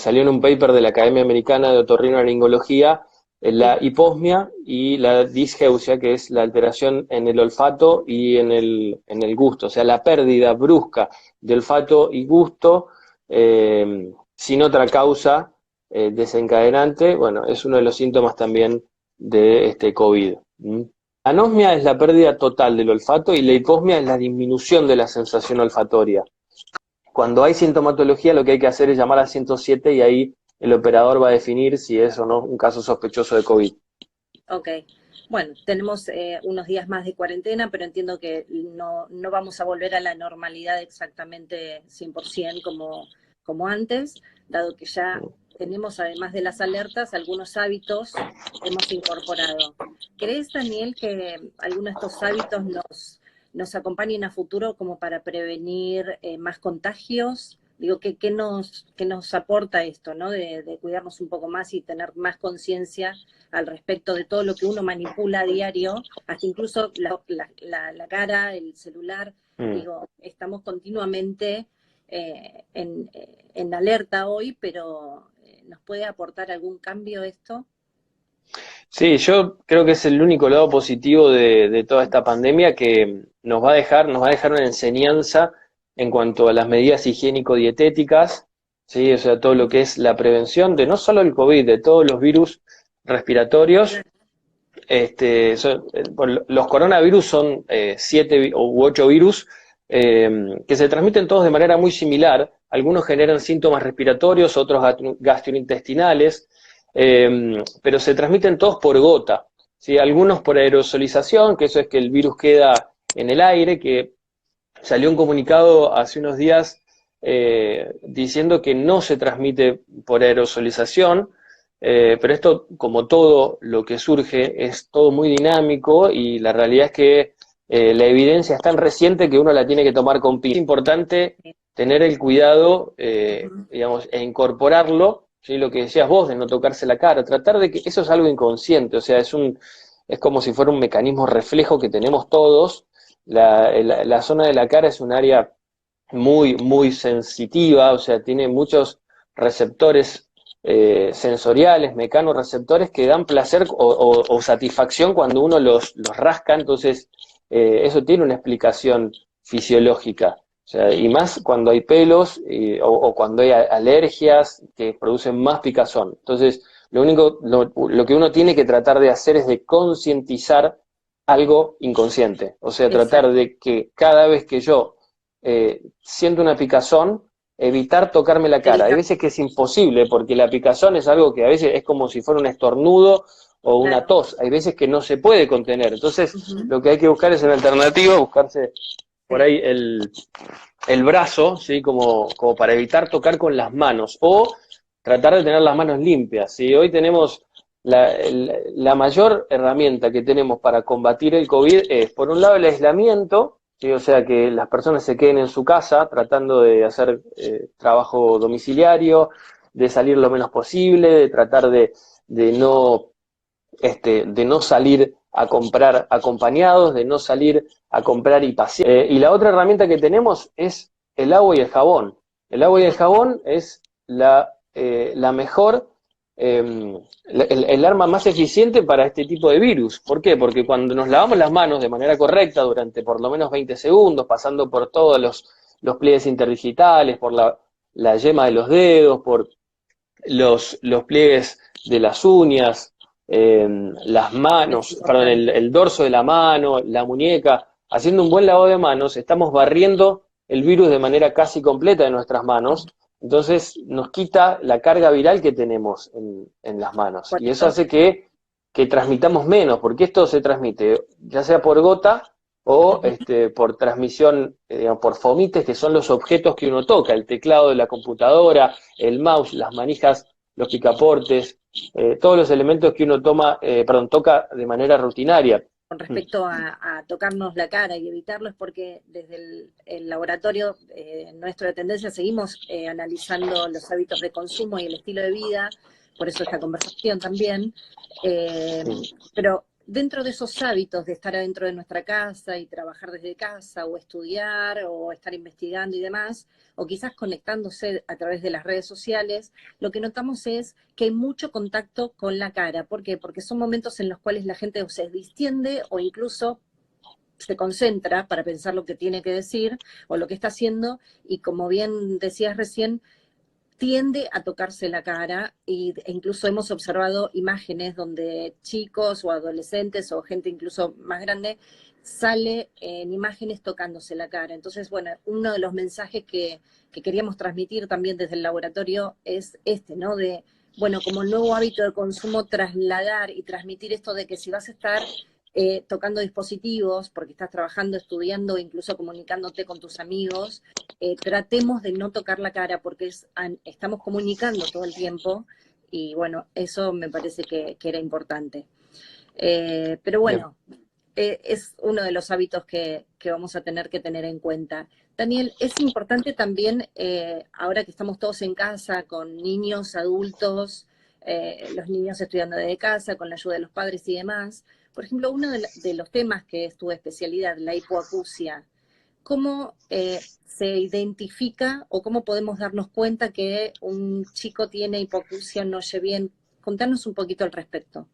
salió en un paper de la Academia Americana de Otorrinolaringología, la Sí, hiposmia y la disgeusia, que es la alteración en el olfato y en el gusto, o sea, la pérdida brusca de olfato y gusto sin otra causa desencadenante. Bueno, es uno de los síntomas también de este COVID. ¿Mm? La anosmia es la pérdida total del olfato y la hiposmia es la disminución de la sensación olfatoria. Cuando hay sintomatología, lo que hay que hacer es llamar a 107 y ahí el operador va a definir si es o no un caso sospechoso de COVID. ok. Bueno, tenemos unos días más de cuarentena, pero entiendo que no vamos a volver a la normalidad exactamente 100% como antes, dado que ya tenemos, además de las alertas, algunos hábitos que hemos incorporado. ¿Crees, Daniel, que algunos de estos hábitos nos acompañen a futuro como para prevenir más contagios? Digo, ¿qué nos aporta esto, ¿no? De cuidarnos un poco más y tener más conciencia al respecto de todo lo que uno manipula a diario, hasta incluso la cara, el celular. Mm. Digo, estamos continuamente en alerta hoy, pero ¿nos puede aportar algún cambio esto? Sí, yo creo que es el único lado positivo de toda esta pandemia que nos va a dejar una enseñanza en cuanto a las medidas higiénico-dietéticas, ¿sí? O sea, todo lo que es la prevención de no solo el COVID, de todos los virus respiratorios. Claro. Los coronavirus son 7 u 8 virus que se transmiten todos de manera muy similar. Algunos generan síntomas respiratorios, otros gastrointestinales, pero se transmiten todos por gota. ¿Sí? Algunos por aerosolización, que eso es que el virus queda en el aire, que salió un comunicado hace unos días diciendo que no se transmite por aerosolización, pero esto, como todo lo que surge, es todo muy dinámico y la realidad es que la evidencia es tan reciente que uno la tiene que tomar con pinzas. Es importante tener el cuidado, Ujú. digamos, e incorporarlo, ¿sí? Lo que decías vos, de no tocarse la cara, tratar de que eso es algo inconsciente, o sea, es como si fuera un mecanismo reflejo que tenemos todos. La zona de la cara es un área muy, muy sensitiva, o sea, tiene muchos receptores sensoriales, mecanorreceptores que dan placer o satisfacción cuando uno los rasca, entonces eso tiene una explicación fisiológica. O sea, y más cuando hay pelos o cuando hay alergias que producen más picazón. Entonces, lo que uno tiene que tratar de hacer es de concientizar algo inconsciente. O sea, tratar Exacto. de que cada vez que yo siento una picazón, evitar tocarme la cara. Hay Evitar, veces que es imposible porque la picazón es algo que a veces es como si fuera un estornudo o una claro. tos. Hay veces que no se puede contener. Entonces, Ujú. lo que hay que buscar es una alternativa, buscarse por Sí. ahí el brazo, ¿sí? Como para evitar tocar con las manos o tratar de tener las manos limpias. ¿Sí? Hoy tenemos la mayor herramienta que tenemos para combatir el COVID es, por un lado, el aislamiento, ¿sí? O sea, que las personas se queden en su casa tratando de hacer trabajo domiciliario, de salir lo menos posible, de tratar de no de no salir a comprar acompañados, de no salir a comprar y pasear. Y la otra herramienta que tenemos es el agua y el jabón. El agua y el jabón es la mejor, el arma más eficiente para este tipo de virus. ¿Por qué? Porque cuando nos lavamos las manos de manera correcta durante por lo menos 20 segundos, pasando por todos los pliegues interdigitales, por la yema de los dedos, por los pliegues de las uñas, las Es manos, perdón, importante. el dorso de la mano, la muñeca, haciendo un buen lavado de manos, estamos barriendo el virus de manera casi completa de nuestras manos, entonces nos quita la carga viral que tenemos en las manos. Por Y eso eso, hace que transmitamos menos, porque esto se transmite ya sea por gota o ujú, por transmisión, digamos, por fomites, que son los objetos que uno toca, el teclado de la computadora, el mouse, las manijas, los picaportes, todos los elementos que uno toca de manera rutinaria. con respecto a tocarnos la cara y evitarlo es porque desde el laboratorio nuestro de tendencia seguimos analizando los hábitos de consumo y el estilo de vida, por eso esta conversación también, eh, pero dentro de esos hábitos de estar adentro de nuestra casa y trabajar desde casa, o estudiar, o estar investigando y demás, o quizás conectándose a través de las redes sociales, lo que notamos es que hay mucho contacto con la cara. ¿Por qué? Porque son momentos en los cuales la gente o se distiende o incluso se concentra para pensar lo que tiene que decir o lo que está haciendo, y como bien decías recién, tiende a tocarse la cara, e incluso hemos observado imágenes donde chicos o adolescentes o gente incluso más grande sale en imágenes tocándose la cara. Entonces, bueno, uno de los mensajes que queríamos transmitir también desde el laboratorio es este, ¿no? De, bueno, como nuevo hábito de consumo, trasladar y transmitir esto de que si vas a estar tocando dispositivos, porque estás trabajando, estudiando, incluso comunicándote con tus amigos, tratemos de no tocar la cara, porque estamos comunicando todo el tiempo, y bueno, eso me parece que era importante. Pero Bien. bueno, es uno de los hábitos que vamos a tener que tener en cuenta. Daniel, es importante también, ahora que estamos todos en casa, con niños, adultos, los niños estudiando desde casa, con la ayuda de los padres y demás. Por ejemplo, uno de los temas que es tu especialidad, la hipoacusia, ¿cómo se identifica o cómo podemos darnos cuenta que un chico tiene hipoacusia, no oye bien? Contanos un poquito al respecto.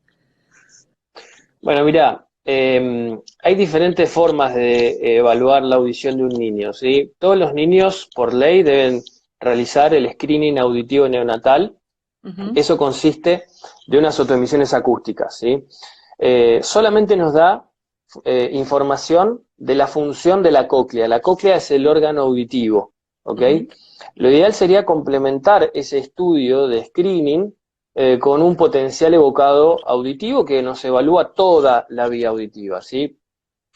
Bueno, mira, hay diferentes formas de evaluar la audición de un niño, ¿sí? Todos los niños, por ley, deben realizar el screening auditivo neonatal. Ujú, Eso consiste de unas autoemisiones acústicas, ¿sí? Solamente nos da información de la función de la cóclea. La cóclea es el órgano auditivo, ¿ok? ujú, Lo ideal sería complementar ese estudio de screening con un potencial evocado auditivo que nos evalúa toda la vía auditiva, ¿sí?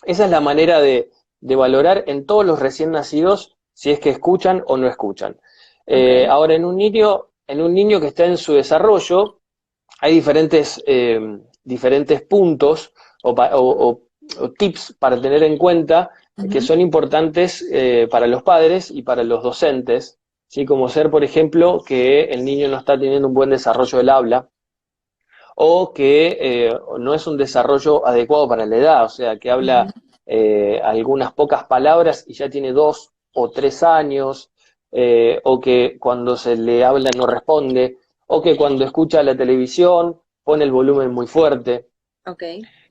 Esa es la manera de valorar en todos los recién nacidos si es que escuchan o no escuchan. ok, Ahora, en un niño que está en su desarrollo, hay diferentes puntos o tips para tener en cuenta que ujú, son importantes para los padres y para los docentes, ¿sí? Como ser, por ejemplo, que el niño no está teniendo un buen desarrollo del habla, o que no es un desarrollo adecuado para la edad, o sea, que ujú, habla algunas pocas palabras y ya tiene 2 o 3 años, o que cuando se le habla no responde, o que cuando escucha la televisión pone el volumen muy fuerte. ok,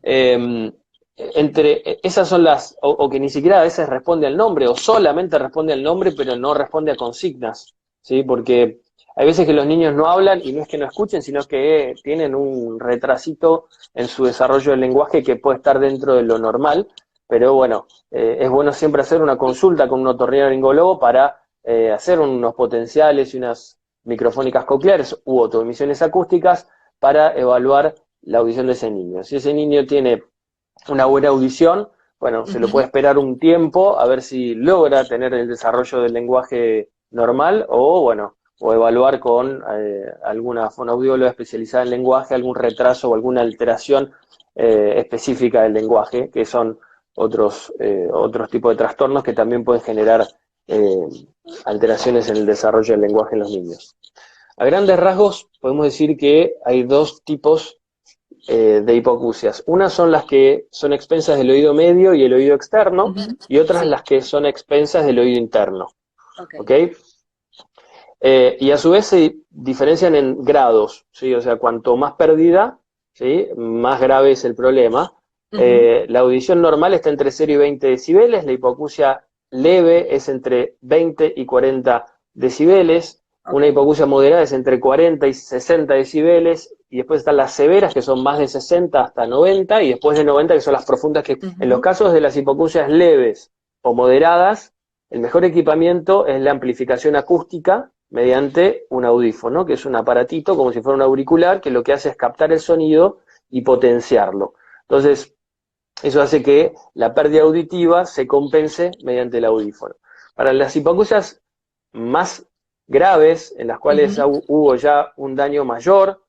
Eh, esas son o que ni siquiera a veces responde al nombre, o solamente responde al nombre, pero no responde a consignas, ¿sí? Porque hay veces que los niños no hablan y no es que no escuchen, sino que tienen un retrasito en su desarrollo del lenguaje que puede estar dentro de lo normal, pero bueno, es bueno siempre hacer una consulta con un otorrinolaringólogo para hacer unos potenciales y unas microfónicas cocleares u autoemisiones acústicas para evaluar la audición de ese niño. Si ese niño tiene una buena audición, bueno, se lo puede ujú, esperar un tiempo a ver si logra tener el desarrollo del lenguaje normal, o bueno, o evaluar con alguna fonoaudióloga especializada en lenguaje algún retraso o alguna alteración específica del lenguaje, que son otros tipos de trastornos que también pueden generar eh, alteraciones en el desarrollo del lenguaje en los niños. A grandes rasgos podemos decir que hay dos tipos de hipoacusias. Unas son las que son expensas del oído medio y el oído externo, ujú. y otras Sí, las que son expensas del oído interno. ok. ¿Ok? Y a su vez se diferencian en grados, ¿sí? O sea, cuanto más pérdida, ¿sí? Más grave es el problema. Ujú, La audición normal está entre 0 y 20 decibeles, la hipoacusia leve es entre 20 y 40 decibeles, ok. una hipoacusia moderada es entre 40 y 60 decibeles, y después están las severas, que son más de 60 hasta 90, y después de 90, que son las profundas, que en los Ujú, casos de las hipoacusias leves o moderadas, el mejor equipamiento es la amplificación acústica mediante un audífono, que es un aparatito como si fuera un auricular, que lo que hace es captar el sonido y potenciarlo. Entonces, eso hace que la pérdida auditiva se compense mediante el audífono. Para las hipoacusias más graves, en las cuales ujú, hubo ya un daño mayor,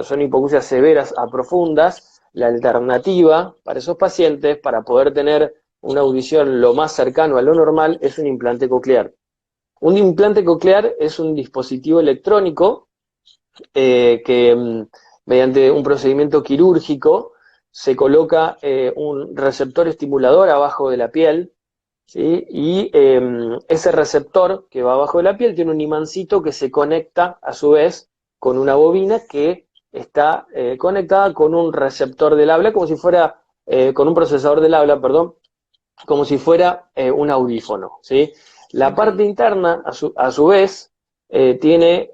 son hipoacusias severas a profundas, la alternativa para esos pacientes, para poder tener una audición lo más cercano a lo normal, es un implante coclear. Un implante coclear es un dispositivo electrónico que mediante un procedimiento quirúrgico se coloca un receptor estimulador abajo de la piel, ¿sí? Y ese receptor que va abajo de la piel tiene un imancito que se conecta a su vez con una bobina que está conectada con un receptor del habla, como si fuera, con un procesador del habla, perdón, como si fuera un audífono, ¿sí? La parte interna, a su vez, tiene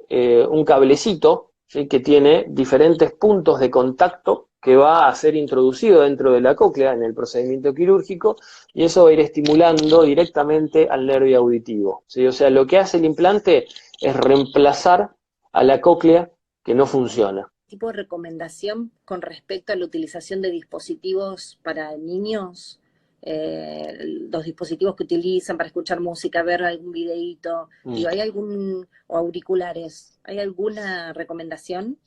un cablecito, ¿sí? Que tiene diferentes puntos de contacto que va a ser introducido dentro de la cóclea en el procedimiento quirúrgico, y eso va a ir estimulando directamente al nervio auditivo, ¿sí? O sea, lo que hace el implante es reemplazar a la cóclea que no funciona. ¿Tipo de recomendación con respecto a la utilización de dispositivos para niños? Los dispositivos que utilizan para escuchar música, ver algún videíto, digo, ¿hay algún, o auriculares, ¿hay alguna recomendación?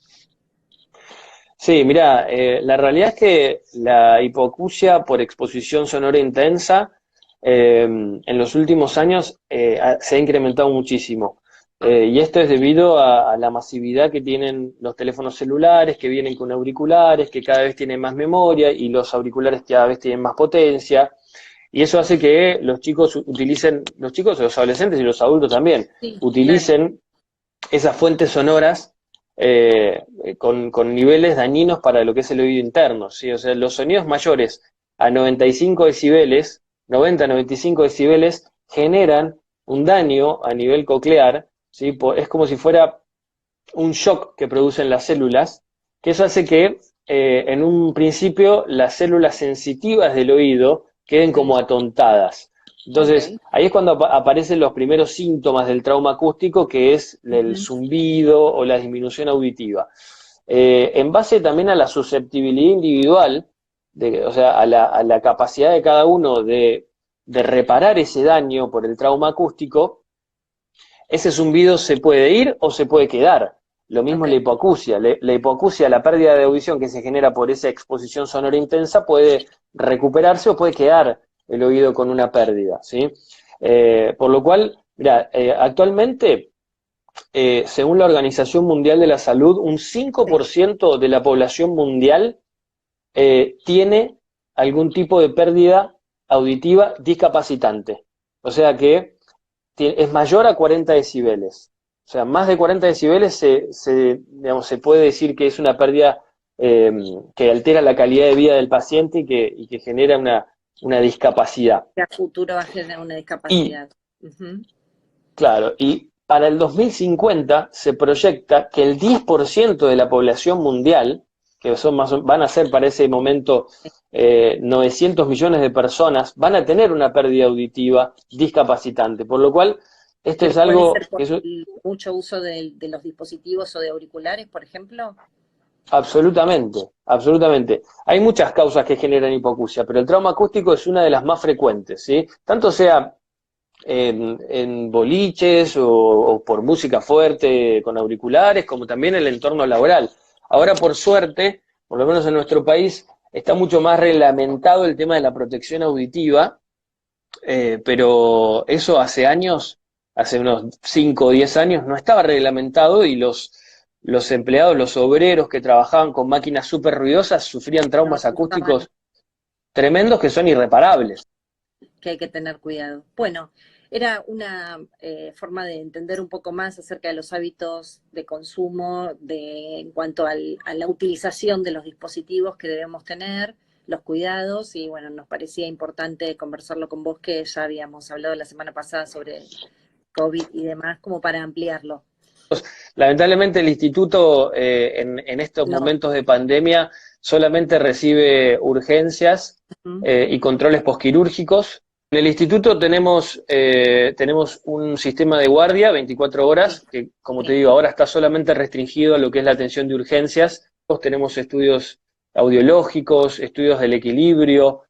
Sí, mira, la realidad es que la hipoacusia por exposición sonora intensa en los últimos años se ha incrementado muchísimo. Y esto es debido a la masividad que tienen los teléfonos celulares, que vienen con auriculares, que cada vez tienen más memoria y los auriculares cada vez tienen más potencia. Y eso hace que los chicos utilicen, los chicos, los adolescentes y los adultos también, Sí, claro. utilicen esas fuentes sonoras con niveles dañinos para lo que es el oído interno, ¿sí? O sea, los sonidos mayores a 95 decibeles, 90-95 decibeles, generan un daño a nivel coclear, ¿sí? Es como si fuera un shock que producen las células, que eso hace que en un principio las células sensitivas del oído queden como atontadas. Entonces, Ok. ahí es cuando aparecen los primeros síntomas del trauma acústico, que es el Ujú. zumbido o la disminución auditiva. En base también a la susceptibilidad individual, o sea, a la capacidad de cada uno de reparar ese daño por el trauma acústico, ese zumbido se puede ir o se puede quedar. Lo mismo Ok. la hipoacusia. La hipoacusia, la pérdida de audición que se genera por esa exposición sonora intensa, puede recuperarse o puede quedar el oído con una pérdida, ¿sí? Por lo cual, mira, actualmente, según la Organización Mundial de la Salud, un Sí. 5% de la población mundial tiene algún tipo de pérdida auditiva discapacitante. O sea que es mayor a 40 decibeles. O sea, más de 40 decibeles digamos, se puede decir que es una pérdida eh, que altera la calidad de vida del paciente y que genera una discapacidad. Que a futuro va a generar una Y, discapacidad. Ujú. claro, y para el 2050 se proyecta que el 10% de la población mundial, que son van a ser para ese momento 900 millones de personas, van a tener una pérdida auditiva discapacitante. Por lo cual, esto Que es puede algo ser por que es el mucho uso de los dispositivos o de auriculares, por ejemplo. absolutamente, absolutamente. Hay muchas causas que generan hipoacusia, pero el trauma acústico es una de las más frecuentes, ¿sí? Tanto sea en boliches o por música fuerte con auriculares, como también el entorno laboral. Ahora, por suerte, por lo menos en nuestro país, está mucho más reglamentado el tema de la protección auditiva, pero eso hace años, hace unos 5 o 10 años, no estaba reglamentado y los empleados, los obreros que trabajaban con máquinas súper ruidosas sufrían No traumas usaban, acústicos tremendos que son irreparables. que hay que tener cuidado. Bueno, era una forma de entender un poco más acerca de los hábitos de consumo, en cuanto a la utilización de los dispositivos que debemos tener, los cuidados, y bueno, nos parecía importante conversarlo con vos, que ya habíamos hablado la semana pasada sobre COVID y demás, como para ampliarlo. Lamentablemente el instituto en estos No. momentos de pandemia solamente recibe urgencias Ujú. y controles posquirúrgicos. En el instituto tenemos un sistema de guardia 24 Sí, horas, que como te sí. digo, ahora está solamente restringido a lo que es la atención de urgencias. Tenemos estudios audiológicos, estudios del equilibrio,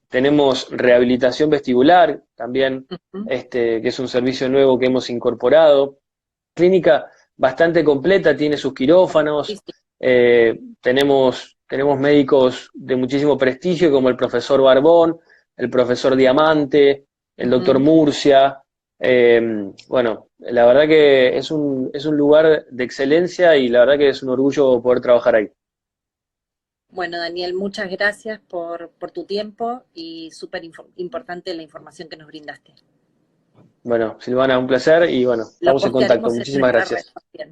tenemos rehabilitación vestibular también, Ujú. que es un servicio nuevo que hemos incorporado. Clínica bastante completa, tiene sus Sí, quirófanos, sí. tenemos médicos de muchísimo prestigio como el profesor Barbón, el profesor Diamante, el doctor Ujú. Murcia. Bueno, la verdad que es un lugar de excelencia y la verdad que es un orgullo poder trabajar ahí. Bueno, Daniel, muchas gracias por tu tiempo y súper importante la información que nos brindaste. Bueno, Silvana, un placer y bueno, Lo estamos en contacto. postearemos en Muchísimas nuestra red gracias. también.